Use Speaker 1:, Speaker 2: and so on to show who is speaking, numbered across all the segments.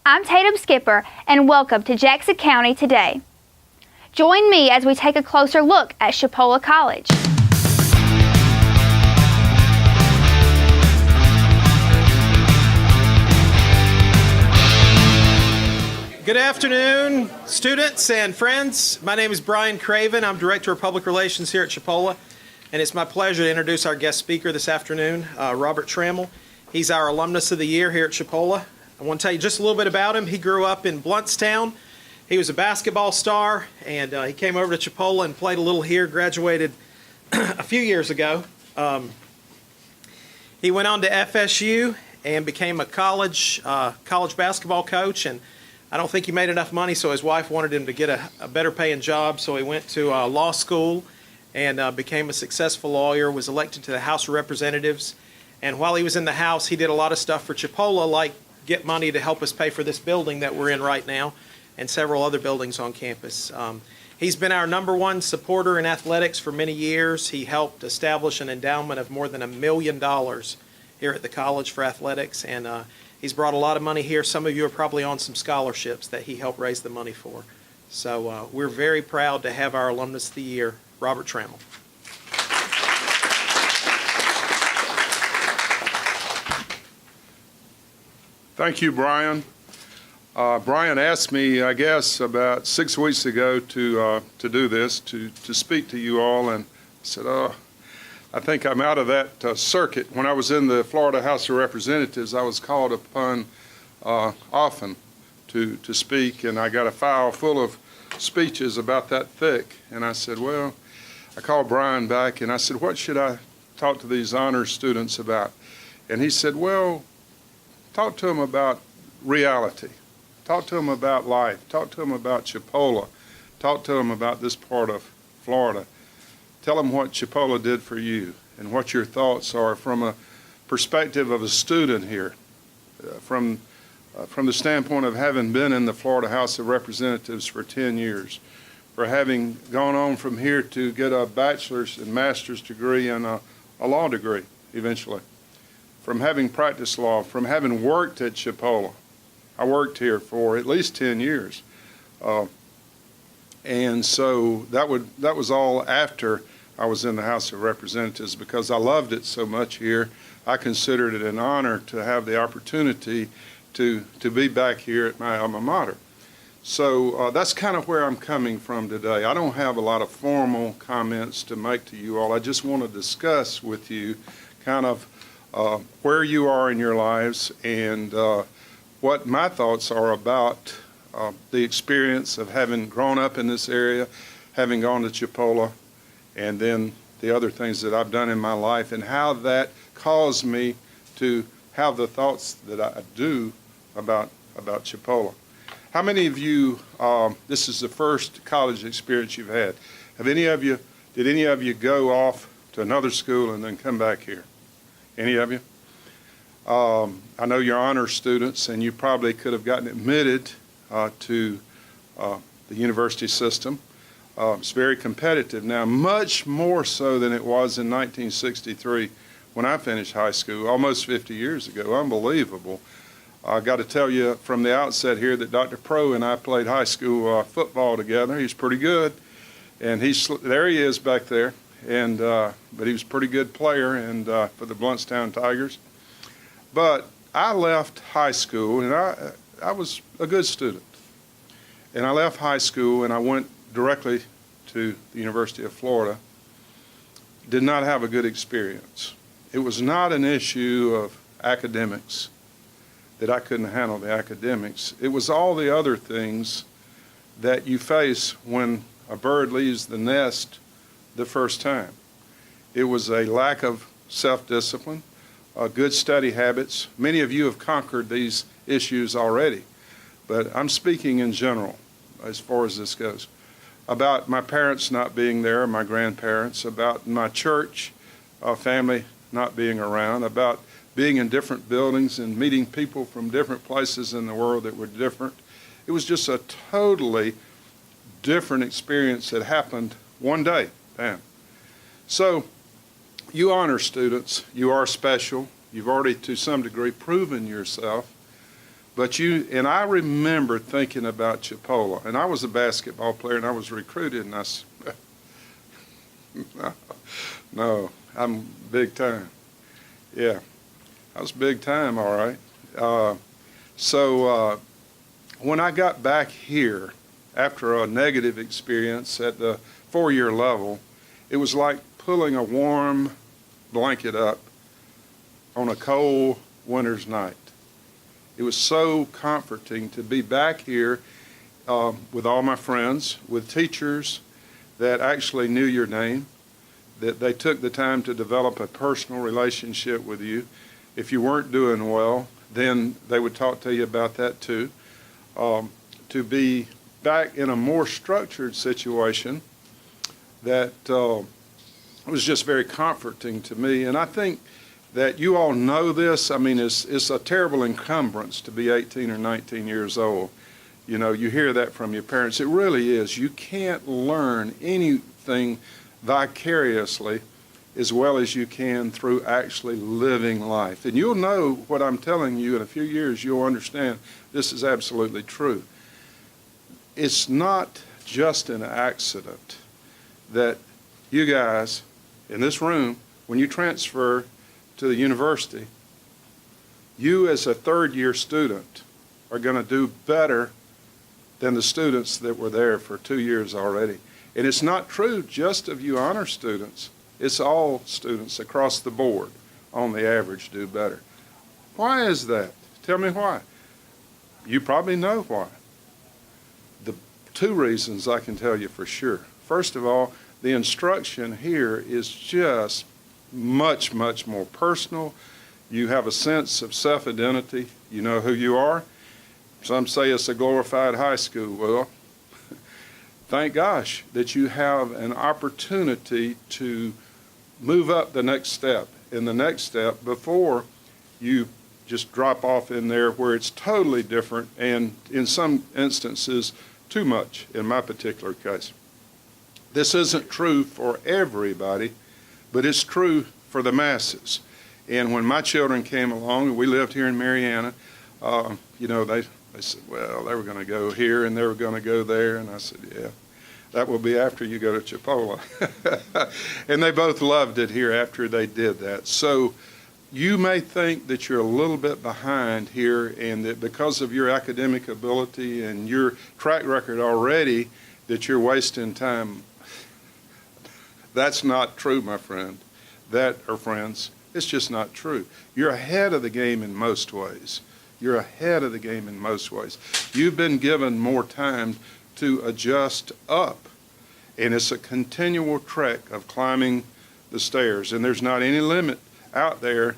Speaker 1: I'm Tatum Skipper, and welcome to Jackson County Today. Join me as we take a closer look at Chipola College.
Speaker 2: Good afternoon, students and friends. My name is Brian Craven. I'm Director of Public Relations here at Chipola, and it's my pleasure to introduce our guest speaker this afternoon, Robert Trammell. He's our Alumnus of the Year here at Chipola. I want to tell you just a little bit about him. He grew up in Bluntstown. He was a basketball star, and he came over to Chipola and played a little here, graduated a few years ago. He went on to FSU and became a college basketball coach, and I don't think he made enough money, so his wife wanted him to get a better paying job, so he went to law school and became a successful lawyer, was elected to the House of Representatives, and while he was in the House, he did a lot of stuff for Chipola, like get money to help us pay for this building that we're in right now and several other buildings on campus. He's been our #1 supporter in athletics for many years. He helped establish an endowment of more than $1 million here at the college for athletics, and he's brought a lot of money here. Some of you are probably on some scholarships that he helped raise the money for. So we're very proud to have our Alumnus of the Year, Robert Trammell.
Speaker 3: Thank you, Brian. Brian asked me, I guess, about 6 weeks ago to do this, to speak to you all, and I said, I think I'm out of that circuit. When I was in the Florida House of Representatives, I was called upon often to speak, and I got a file full of speeches about that thick. And I said, well, I called Brian back, and I said, what should I talk to these honors students about? And he said, well, talk to them about reality. Talk to them about life. Talk to them about Chipola. Talk to them about this part of Florida. Tell them what Chipola did for you and what your thoughts are from a perspective of a student here, from the standpoint of having been in the Florida House of Representatives for 10 years, for having gone on from here to get a bachelor's and master's degree and a law degree eventually, from having practiced law, from having worked at Chipola. I worked here for at least 10 years. And so that was all after I was in the House of Representatives, because I loved it so much here. I considered it an honor to have the opportunity to be back here at my alma mater. So that's kind of where I'm coming from today. I don't have a lot of formal comments to make to you all. I just want to discuss with you kind of where you are in your lives and what my thoughts are about the experience of having grown up in this area, having gone to Chipola, and then the other things that I've done in my life, and how that caused me to have the thoughts that I do about Chipola. How many of you, this is the first college experience you've had? Did any of you go off to another school and then come back here? Any of you? I know you're honor students, and you probably could have gotten admitted to the university system. It's very competitive now, much more so than it was in 1963 when I finished high school, almost 50 years ago. Unbelievable. I got to tell you from the outset here that Dr. Pro and I played high school football together. He's pretty good, and there he is back there. And but he was a pretty good player and for the Bluntstown Tigers. But I left high school, and I was a good student. And I left high school, and I went directly to the University of Florida. Did not have a good experience. It was not an issue of academics, that I couldn't handle the academics. It was all the other things that you face when a bird leaves the nest the first time. It was a lack of self-discipline, good study habits. Many of you have conquered these issues already, but I'm speaking in general as far as this goes. About my parents not being there, my grandparents, about my church family not being around, about being in different buildings and meeting people from different places in the world that were different. It was just a totally different experience that happened one day. Bam. So you honor students, you are special. You've already to some degree proven yourself. But and I remember thinking about Chipola, and I was a basketball player, and I was recruited, and I said, no, I'm big time. Yeah, I was big time, all right. So when I got back here after a negative experience at the 4-year level, it was like pulling a warm blanket up on a cold winter's night. It was so comforting to be back here with all my friends, with teachers that actually knew your name, that they took the time to develop a personal relationship with you. If you weren't doing well, then they would talk to you about that too. To be back in a more structured situation that was just very comforting to me. And I think that you all know this. I mean, it's a terrible encumbrance to be 18 or 19 years old. You know, you hear that from your parents. It really is. You can't learn anything vicariously as well as you can through actually living life. And you'll know what I'm telling you in a few years. You'll understand this is absolutely true. It's not just an accident that you guys in this room, when you transfer to the university, you as a third-year student are going to do better than the students that were there for 2 years already. And it's not true just of you honor students. It's all students across the board, on the average, do better. Why is that? Tell me why. You probably know why. The 2 reasons I can tell you for sure. First of all, the instruction here is just much, much more personal. You have a sense of self-identity. You know who you are. Some say it's a glorified high school. Well, thank gosh that you have an opportunity to move up the next step, in the next step, before you just drop off in there where it's totally different, and in some instances, too much, in my particular case. This isn't true for everybody, but it's true for the masses. And when my children came along, and we lived here in Marianna, you know, they said, well, they were going to go here and they were going to go there. And I said, yeah, that will be after you go to Chipola. And they both loved it here after they did that. So you may think that you're a little bit behind here, and that because of your academic ability and your track record already, that you're wasting time. That's not true, my friend. Or friends, it's just not true. You're ahead of the game in most ways. You're ahead of the game in most ways. You've been given more time to adjust up, and it's a continual trek of climbing the stairs, and there's not any limit out there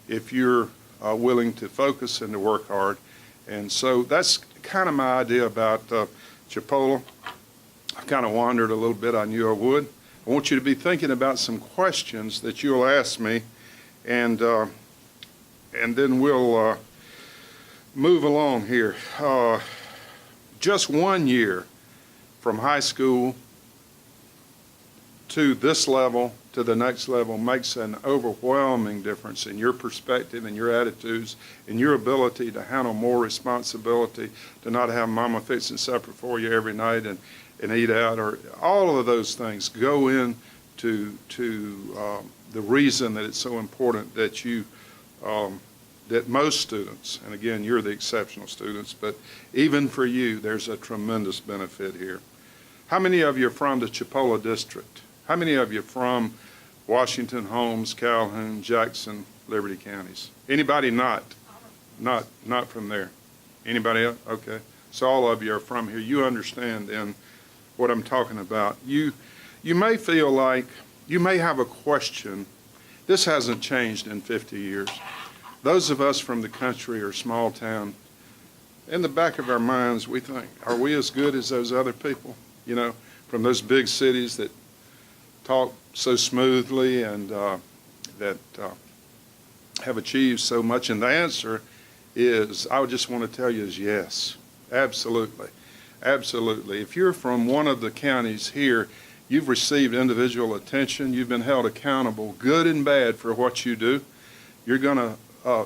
Speaker 3: if you're willing to focus and to work hard. And so that's kind of my idea about Chipola. I kind of wandered a little bit. I knew I would. I want you to be thinking about some questions that you'll ask me, and then we'll move along here. Just 1 year from high school to this level to the next level makes an overwhelming difference in your perspective and your attitudes and your ability to handle more responsibility, to not have mama fixing supper for you every night and eat out, or all of those things go into the reason that it's so important that you that most students, and again, you're the exceptional students, but even for you, there's a tremendous benefit here. How many of you are from the Chipola district? How many of you are from Washington, Holmes, Calhoun, Jackson, Liberty counties? Anybody not from there? Anybody else? Okay. So all of you are from here. You understand then what I'm talking about. You may feel like you may have a question. This hasn't changed in 50 years. Those of us from the country or small town, in the back of our minds, we think, are we as good as those other people? You know, from those big cities that talk so smoothly and that have achieved so much. And the answer is, I would just want to tell you, is yes, absolutely. Absolutely. If you're from one of the counties here, you've received individual attention. You've been held accountable, good and bad, for what you do. You're going to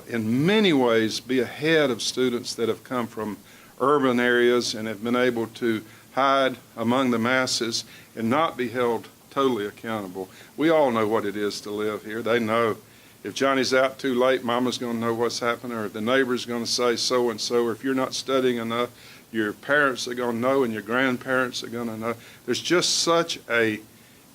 Speaker 3: in many ways, be ahead of students that have come from urban areas and have been able to hide among the masses and not be held totally accountable. We all know what it is to live here. They know if Johnny's out too late, Mama's going to know what's happening, or the neighbor's going to say so-and-so, or if you're not studying enough, your parents are going to know and your grandparents are going to know. There's just such a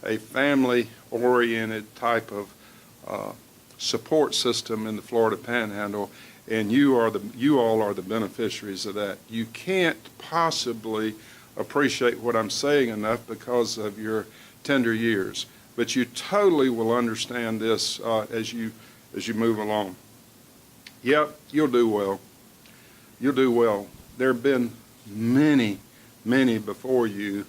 Speaker 3: family-oriented type of support system in the Florida Panhandle, and you all are the beneficiaries of that. You can't possibly appreciate what I'm saying enough because of your tender years, but you totally will understand this as you move along. Yep, you'll do well. You'll do well. There have been many before you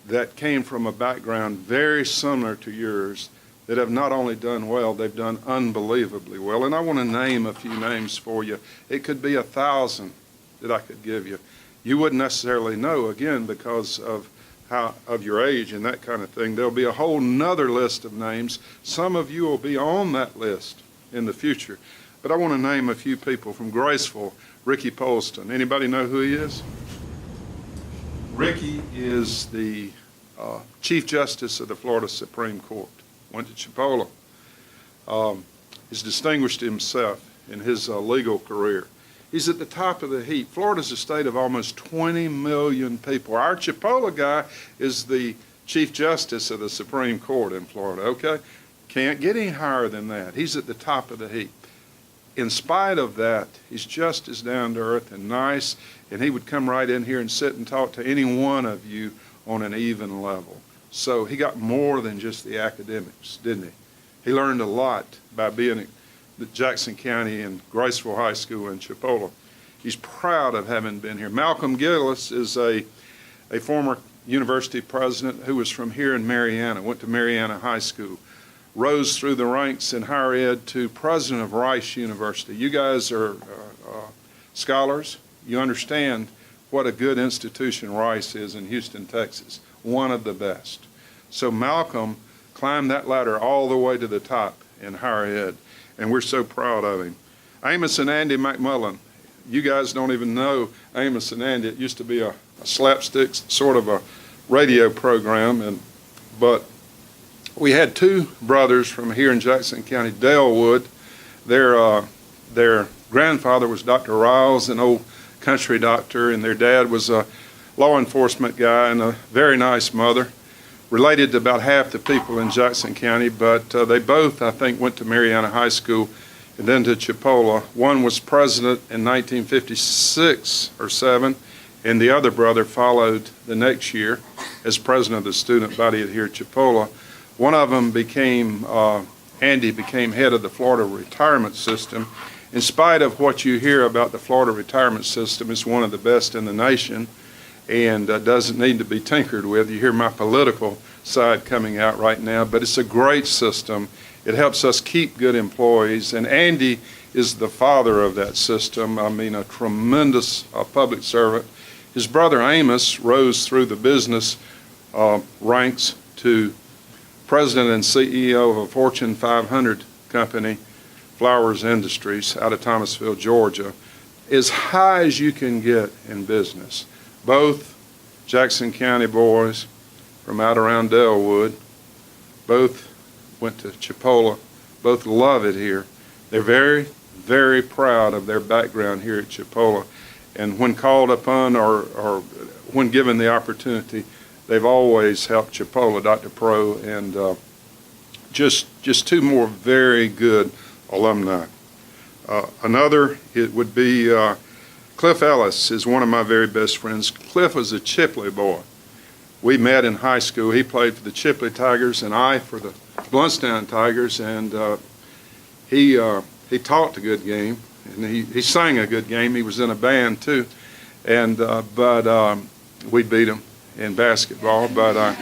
Speaker 3: that came from a background very similar to yours that have not only done well, they've done unbelievably well. And I want to name a few names for you. It could be 1,000 that I could give you. You wouldn't necessarily know, again, because of your age and that kind of thing. There'll be a whole nother list of names. Some of you will be on that list in the future. But I want to name a few people from Graceville. Ricky Polston. Anybody know who he is? Ricky is the Chief Justice of the Florida Supreme Court. Went to Chipola. He's distinguished himself in his legal career. He's at the top of the heap. Florida's a state of almost 20 million people. Our Chipola guy is the Chief Justice of the Supreme Court in Florida, okay? Can't get any higher than that. He's at the top of the heap. In spite of that, he's just as down to earth and nice, and he would come right in here and sit and talk to any one of you on an even level. So he got more than just the academics, didn't he? He learned a lot by being at Jackson County and Graceville High School in Chipola. He's proud of having been here. Malcolm Gillis is a former university president who was from here in Marianna, went to Marianna High School, rose through the ranks in higher ed to president of Rice University. You guys are scholars. You understand what a good institution Rice is in Houston, Texas, one of the best. So Malcolm climbed that ladder all the way to the top in higher ed, and we're so proud of him. Amos and Andy McMullen. You guys don't even know Amos and Andy. It used to be a slapstick sort of a radio program, but we had two brothers from here in Jackson County, Dale Wood. Their grandfather was Dr. Riles, an old country doctor, and their dad was a law enforcement guy and a very nice mother. Related to about half the people in Jackson County, but they both, I think, went to Marianna High School and then to Chipola. One was president in 1956 or 7, and the other brother followed the next year as president of the student body here at Chipola. One of them Andy became head of the Florida retirement system. In spite of what you hear about the Florida retirement system, it's one of the best in the nation and doesn't need to be tinkered with. You hear my political side coming out right now, but it's a great system. It helps us keep good employees, and Andy is the father of that system. I mean, a tremendous public servant. His brother Amos rose through the business ranks to president and CEO of a Fortune 500 company, Flowers Industries, out of Thomasville, Georgia, as high as you can get in business. Both Jackson County boys from out around Delwood, both went to Chipola, both love it here. They're very, very proud of their background here at Chipola, and when called upon or when given the opportunity, they've always helped Chipola, Dr. Pro, and just two more very good alumni. Another, it would be Cliff Ellis is one of my very best friends. Cliff was a Chipley boy. We met in high school. He played for the Chipley Tigers and I for the Bluntstown Tigers, and he talked a good game, and he sang a good game. He was in a band too, and but we beat him in basketball. But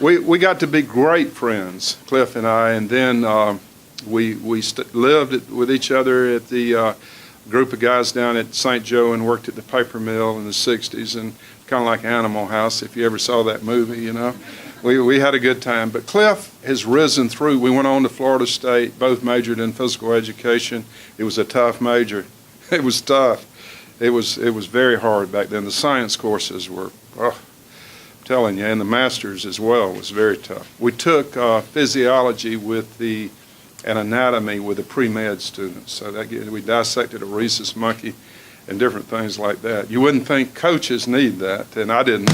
Speaker 3: we got to be great friends, Cliff and I, and then we lived with each other at the group of guys down at St. Joe and worked at the paper mill in the 60s, and kind of like Animal House, if you ever saw that movie, you know. we had a good time. But Cliff has risen through. We went on to Florida State, both majored in physical education. It was a tough major. It was tough. It was very hard back then. The science courses were, I'm telling you, and the masters as well was very tough. We took physiology and anatomy with the pre-med students. So we dissected a rhesus monkey and different things like that. You wouldn't think coaches need that, and I didn't.